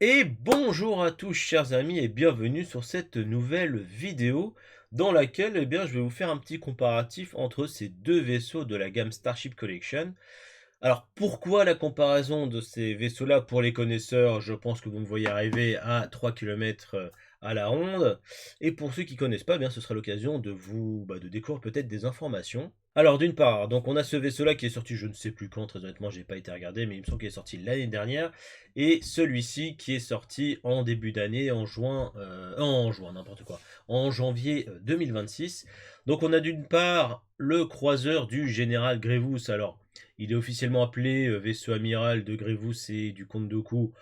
Et bonjour à tous chers amis et bienvenue sur cette nouvelle vidéo dans laquelle je vais vous faire un petit comparatif entre ces deux vaisseaux de la gamme Starship Collection. Alors pourquoi la comparaison de ces vaisseaux-là pour les connaisseurs? Je pense que vous me voyez arriver à 3 km à la ronde. Et pour ceux qui connaissent pas, ce sera l'occasion de de découvrir peut-être des informations. Alors d'une part, donc on a ce vaisseau-là qui est sorti, je ne sais plus quand, très honnêtement, j'ai pas été regardé, mais il me semble qu'il est sorti l'année dernière. Et celui-ci qui est sorti en début d'année, n'importe quoi, en janvier 2026. Donc on a d'une part le croiseur du général Grievous. Alors il est officiellement appelé vaisseau amiral de Grievous et du comte Dooku.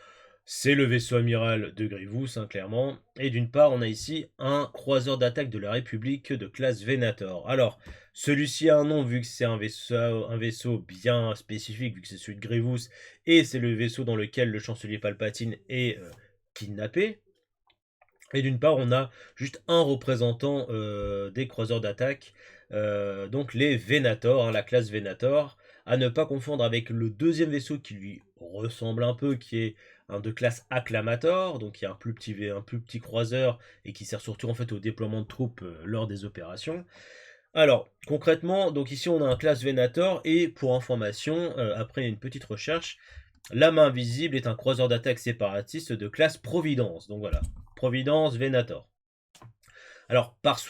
C'est le vaisseau amiral de Grievous, hein, clairement. Et d'une part, on a ici un croiseur d'attaque de la République de classe Venator. Alors, celui-ci a un nom vu que c'est un vaisseau bien spécifique, vu que c'est celui de Grievous, et c'est le vaisseau dans lequel le chancelier Palpatine est kidnappé. Et d'une part, on a juste un représentant des croiseurs d'attaque, donc les Venator, hein, la classe Venator, à ne pas confondre avec le deuxième vaisseau qui lui ressemble un peu, qui est un de classe Acclamator, donc qui est un plus petit croiseur et qui sert surtout en fait au déploiement de troupes lors des opérations. Alors, concrètement, donc ici on a un classe Venator et pour information, après une petite recherche, la main invisible est un croiseur d'attaque séparatiste de classe Providence. Donc voilà, Providence Venator. Alors, par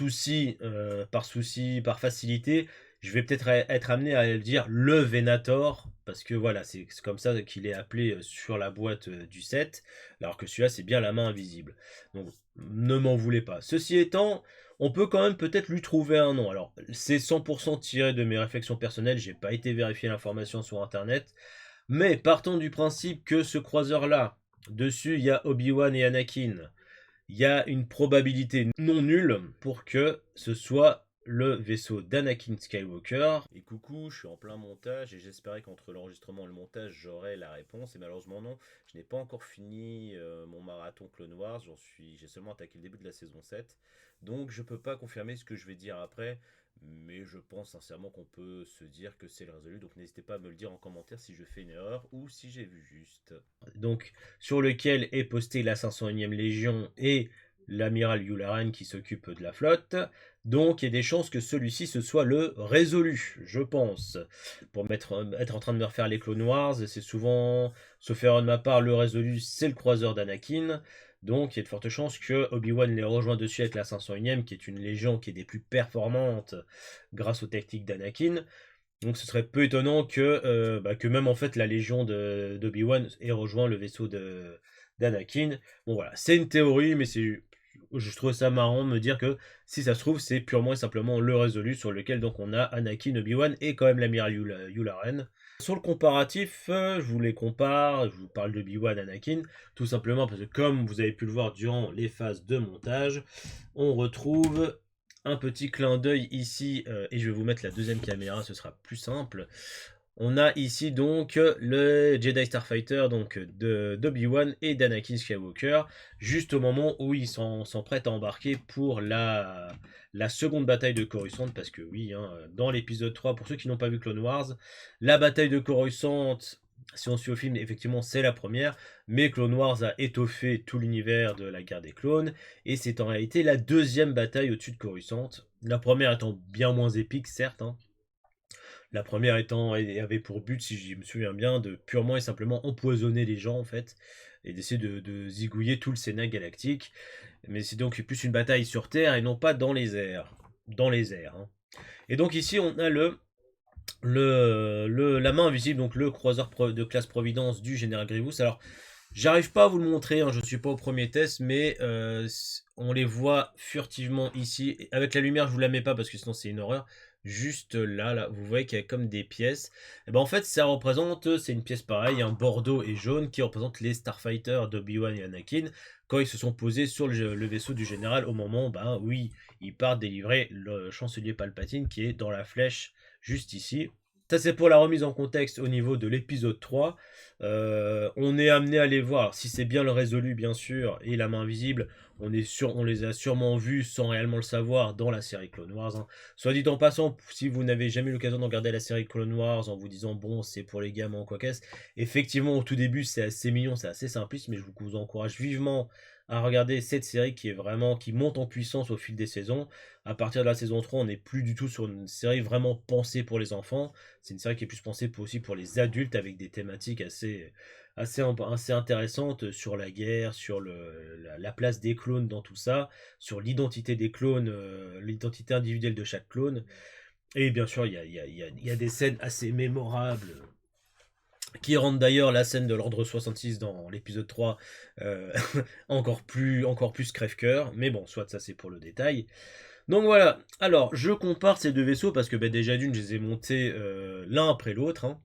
facilité, je vais peut-être être amené à le dire le Venator, parce que voilà, c'est comme ça qu'il est appelé sur la boîte du set, alors que celui-là, c'est bien la main invisible. Donc, ne m'en voulez pas. Ceci étant, on peut quand même peut-être lui trouver un nom. Alors, c'est 100% tiré de mes réflexions personnelles, j'ai pas été vérifier l'information sur Internet, mais partons du principe que ce croiseur-là, dessus, il y a Obi-Wan et Anakin. Il y a une probabilité non nulle pour que ce soit le vaisseau d'Anakin Skywalker. Et coucou, je suis en plein montage et j'espérais qu'entre l'enregistrement et le montage, j'aurais la réponse. Et malheureusement non, je n'ai pas encore fini mon marathon Clone Wars. J'ai seulement attaqué le début de la saison 7. Donc je peux pas confirmer ce que je vais dire après. Mais je pense sincèrement qu'on peut se dire que c'est le résolu. Donc n'hésitez pas à me le dire en commentaire si je fais une erreur ou si j'ai vu juste. Donc sur lequel est postée la 501e Légion et l'amiral Yularen qui s'occupe de la flotte. Donc il y a des chances que celui-ci ce soit le résolu, je pense. Être en train de me refaire les Clone Wars, c'est souvent, sauf erreur de ma part, le résolu c'est le croiseur d'Anakin. Donc il y a de fortes chances que Obi-Wan les rejoint dessus avec la 501e, qui est une légion qui est des plus performantes grâce aux tactiques d'Anakin. Donc ce serait peu étonnant que même en fait la légion d'Obi-Wan ait rejoint le vaisseau d'Anakin. Bon voilà, c'est une théorie, mais je trouve ça marrant de me dire que si ça se trouve, c'est purement et simplement le résolu sur lequel donc on a Anakin, Obi-Wan et quand même l'amiral Yularen. Sur le comparatif, je vous les compare, je vous parle d'Obi-Wan, Anakin, tout simplement parce que comme vous avez pu le voir durant les phases de montage, on retrouve un petit clin d'œil ici, et je vais vous mettre la deuxième caméra, ce sera plus simple. On a ici donc le Jedi Starfighter donc d'Obi-Wan et d'Anakin Skywalker, juste au moment où ils s'emprêtent à embarquer pour la seconde bataille de Coruscant, parce que oui, hein, dans l'épisode 3, pour ceux qui n'ont pas vu Clone Wars, la bataille de Coruscant, si on suit au film, effectivement c'est la première, mais Clone Wars a étoffé tout l'univers de la guerre des clones, et c'est en réalité la deuxième bataille au-dessus de Coruscant, la première étant bien moins épique certes, hein. La première étant avait pour but, si je me souviens bien, de purement et simplement empoisonner les gens en fait, et d'essayer de zigouiller tout le Sénat galactique. Mais c'est donc plus une bataille sur Terre et non pas dans les airs. Dans les airs, hein. Et donc ici on a la main invisible, donc le croiseur de classe Providence du général Grievous. Alors j'arrive pas à vous le montrer, hein, je ne suis pas au premier test, mais on les voit furtivement ici. Avec la lumière, je vous la mets pas parce que sinon c'est une horreur. Juste là, vous voyez qu'il y a comme des pièces. Et ben en fait, ça représente, c'est une pièce pareille, un bordeaux et jaune qui représente les Starfighters d'Obi-Wan et Anakin quand ils se sont posés sur le vaisseau du général au moment, où ils partent délivrer le chancelier Palpatine qui est dans la flèche juste ici. Ça c'est pour la remise en contexte au niveau de l'épisode 3. On est amené à les voir. Alors, si c'est bien le résolu, bien sûr, et la main invisible, on les a sûrement vus sans réellement le savoir dans la série Clone Wars, hein. Soit dit en passant, si vous n'avez jamais eu l'occasion de regarder la série Clone Wars en vous disant bon, c'est pour les gamins ou quoi qu'est-ce, effectivement, au tout début, c'est assez mignon, c'est assez simpliste, mais je vous encourage vivement à regarder cette série qui monte en puissance au fil des saisons. À partir de la saison 3, on n'est plus du tout sur une série vraiment pensée pour les enfants. C'est une série qui est plus pensée aussi pour les adultes avec des thématiques assez intéressantes sur la guerre, sur la place des clones dans tout ça, sur l'identité des clones, l'identité individuelle de chaque clone. Et bien sûr, il y a des scènes assez mémorables qui rendent d'ailleurs la scène de l'Ordre 66 dans l'épisode 3 euh, encore plus crève-cœur. Mais bon, soit ça c'est pour le détail. Donc voilà, alors je compare ces deux vaisseaux parce que déjà d'une, je les ai montés l'un après l'autre, hein.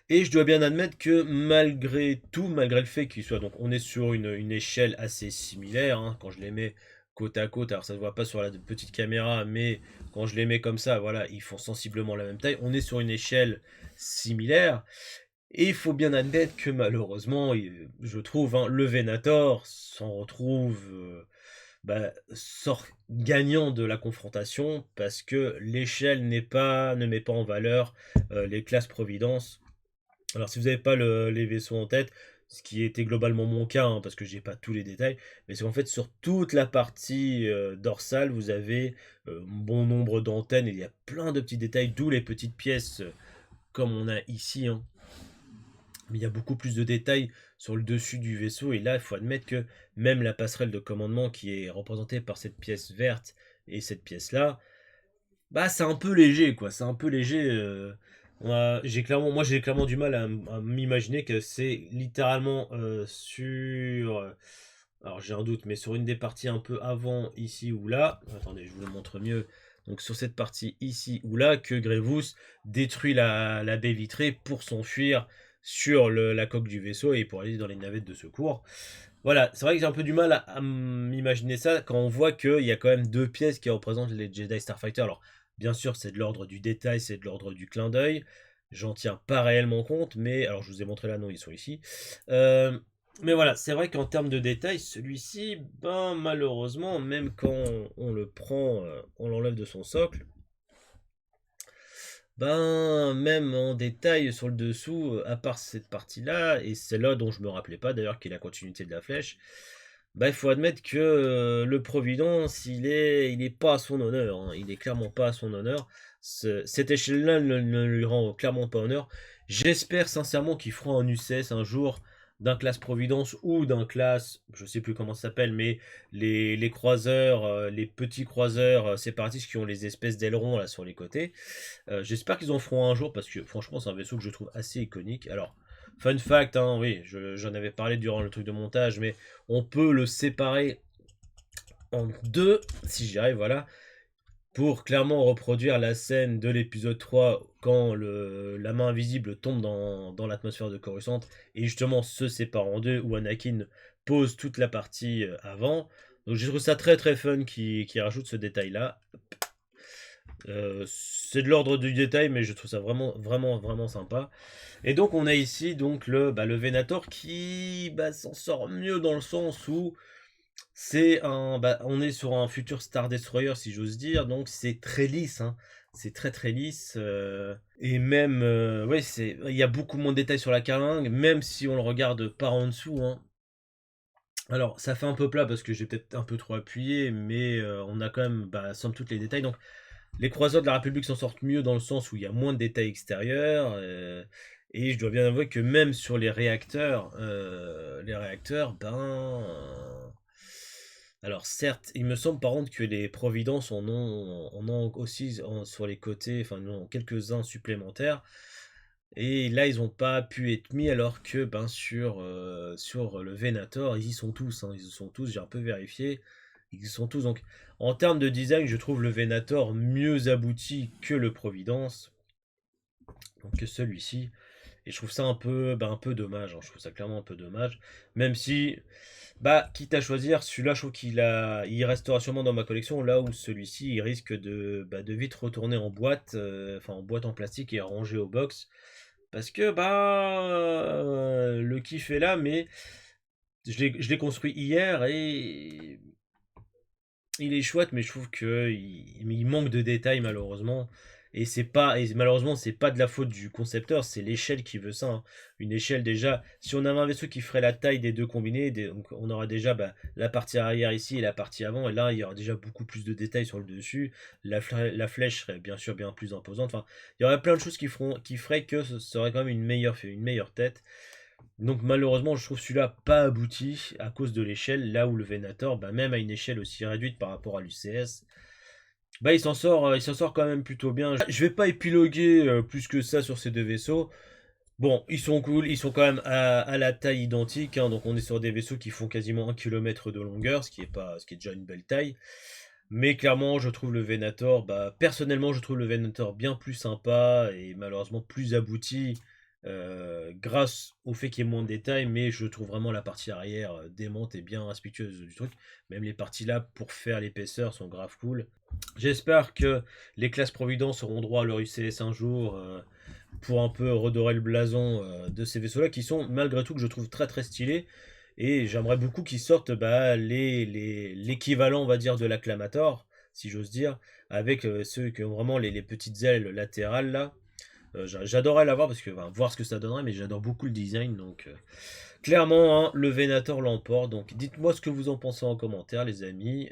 Et je dois bien admettre que malgré tout, malgré le fait qu'ils soient, donc on est sur une échelle assez similaire, hein, quand je les mets côte à côte, alors ça se voit pas sur la petite caméra, mais quand je les mets comme ça, voilà, ils font sensiblement la même taille. On est sur une échelle similaire, et il faut bien admettre que malheureusement, je trouve, hein, le Venator s'en retrouve sort gagnant de la confrontation parce que l'échelle ne met pas en valeur les classes Providence. Alors si vous n'avez pas les vaisseaux en tête, ce qui était globalement mon cas, hein, parce que j'ai pas tous les détails, mais c'est qu'en fait sur toute la partie dorsale, vous avez bon nombre d'antennes, et il y a plein de petits détails, d'où les petites pièces comme on a ici, hein. Mais il y a beaucoup plus de détails sur le dessus du vaisseau, et là il faut admettre que même la passerelle de commandement qui est représentée par cette pièce verte et cette pièce là, bah c'est un peu léger quoi, c'est un peu léger. J'ai clairement du mal à m'imaginer que c'est littéralement sur. Alors j'ai un doute, mais sur une des parties un peu avant ici ou là. Attendez, je vous le montre mieux. Donc sur cette partie ici ou là, que Grevous détruit la baie vitrée pour s'enfuir sur la coque du vaisseau et pour aller dans les navettes de secours. Voilà, c'est vrai que j'ai un peu du mal à m'imaginer ça quand on voit qu'il y a quand même deux pièces qui représentent les Jedi Starfighter. Alors, bien sûr, c'est de l'ordre du détail, c'est de l'ordre du clin d'œil. J'en tiens pas réellement compte, mais alors je vous ai montré là, non, ils sont ici. Euh, mais voilà, c'est vrai qu'en termes de détail, celui-ci, ben malheureusement, même quand on le prend, on l'enlève de son socle, ben même en détail sur le dessous, à part cette partie-là, et c'est là dont je me rappelais pas d'ailleurs, qui est la continuité de la flèche, bah, il faut admettre que le Providence, il est pas à son honneur, hein. Il est clairement pas à son honneur. Cette échelle-là ne lui rend clairement pas honneur. J'espère sincèrement qu'ils feront un UCS un jour d'un classe Providence ou d'un classe, je sais plus comment ça s'appelle, mais les croiseurs, les petits croiseurs séparatistes qui ont les espèces d'ailerons là sur les côtés. J'espère qu'ils en feront un jour parce que franchement, c'est un vaisseau que je trouve assez iconique. Alors, fun fact, hein, oui, j'en avais parlé durant le truc de montage, mais on peut le séparer en deux, si j'y arrive, voilà, pour clairement reproduire la scène de l'épisode 3 quand la main invisible tombe dans l'atmosphère de Coruscant et justement se sépare en deux, où Anakin pose toute la partie avant. Donc je trouve ça très très fun qui rajoute ce détail-là. C'est de l'ordre du détail, mais je trouve ça vraiment, vraiment, vraiment sympa. Et donc, on a ici donc le Venator qui s'en sort mieux dans le sens où on est sur un futur Star Destroyer, si j'ose dire, donc c'est très lisse, hein. C'est très très lisse. Et même, ouais, il y a beaucoup moins de détails sur la carlingue, même si on le regarde par en dessous, hein. Alors, ça fait un peu plat parce que j'ai peut-être un peu trop appuyé, mais on a quand même, somme toute, les détails. Donc, les croiseurs de la République s'en sortent mieux dans le sens où il y a moins de détails extérieurs. Et je dois bien avouer que même sur les réacteurs, alors certes, il me semble par contre que les Providences en ont aussi sur les côtés, enfin, ils en ont quelques-uns supplémentaires. Et là, ils n'ont pas pu être mis alors que sur le Venator, ils y sont tous, hein, ils y sont tous, j'ai un peu vérifié. Ils y sont tous. Donc, en termes de design, je trouve le Venator mieux abouti que le Providence, donc que celui-ci. Et je trouve ça un peu dommage, hein. Je trouve ça clairement un peu dommage. Même si, quitte à choisir, celui-là, je trouve il restera sûrement dans ma collection, là où celui-ci, il risque de vite retourner en boîte, enfin en boîte en plastique et rangé au box. parce que, le kiff est là, mais je l'ai construit hier et il est chouette, mais je trouve qu'il manque de détails malheureusement. Et malheureusement, c'est pas de la faute du concepteur, c'est l'échelle qui veut ça, hein. Une échelle déjà, si on avait un vaisseau qui ferait la taille des deux combinés, donc on aurait déjà la partie arrière ici et la partie avant, et là il y aura déjà beaucoup plus de détails sur le dessus. La flèche serait bien sûr bien plus imposante. Enfin, il y aurait plein de choses qui feraient que ce serait quand même une meilleure tête. Donc malheureusement, je trouve celui-là pas abouti à cause de l'échelle, là où le Venator, même à une échelle aussi réduite par rapport à l'UCS, il s'en sort quand même plutôt bien. Je vais pas épiloguer plus que ça sur ces deux vaisseaux. Bon, ils sont cool, ils sont quand même à la taille identique, hein, donc on est sur des vaisseaux qui font quasiment 1 km de longueur, ce qui est déjà une belle taille. Mais clairement, je trouve le Venator, personnellement, je trouve le Venator bien plus sympa et malheureusement plus abouti grâce au fait qu'il y ait moins de détails, mais je trouve vraiment la partie arrière démente et bien respectueuse du truc. Même les parties là pour faire l'épaisseur sont grave cool. J'espère que les classes Providence auront droit à leur UCS un jour pour un peu redorer le blason de ces vaisseaux-là qui sont malgré tout que je trouve très très stylés. Et j'aimerais beaucoup qu'ils sortent l'équivalent, on va dire, de l'acclamator, si j'ose dire, avec ceux qui ont vraiment les petites ailes latérales là. J'adorerais l'avoir parce que voir ce que ça donnerait, mais j'adore beaucoup le design. Donc clairement, hein, le Venator l'emporte. Donc dites-moi ce que vous en pensez en commentaire, les amis.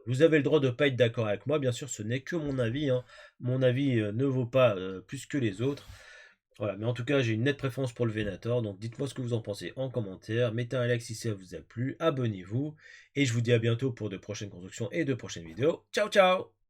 Vous avez le droit de ne pas être d'accord avec moi, bien sûr, ce n'est que mon avis, hein. Mon avis ne vaut pas plus que les autres. Voilà, mais en tout cas, j'ai une nette préférence pour le Venator, donc dites-moi ce que vous en pensez en commentaire, mettez un like si ça vous a plu, abonnez-vous, et je vous dis à bientôt pour de prochaines constructions et de prochaines vidéos. Ciao ciao!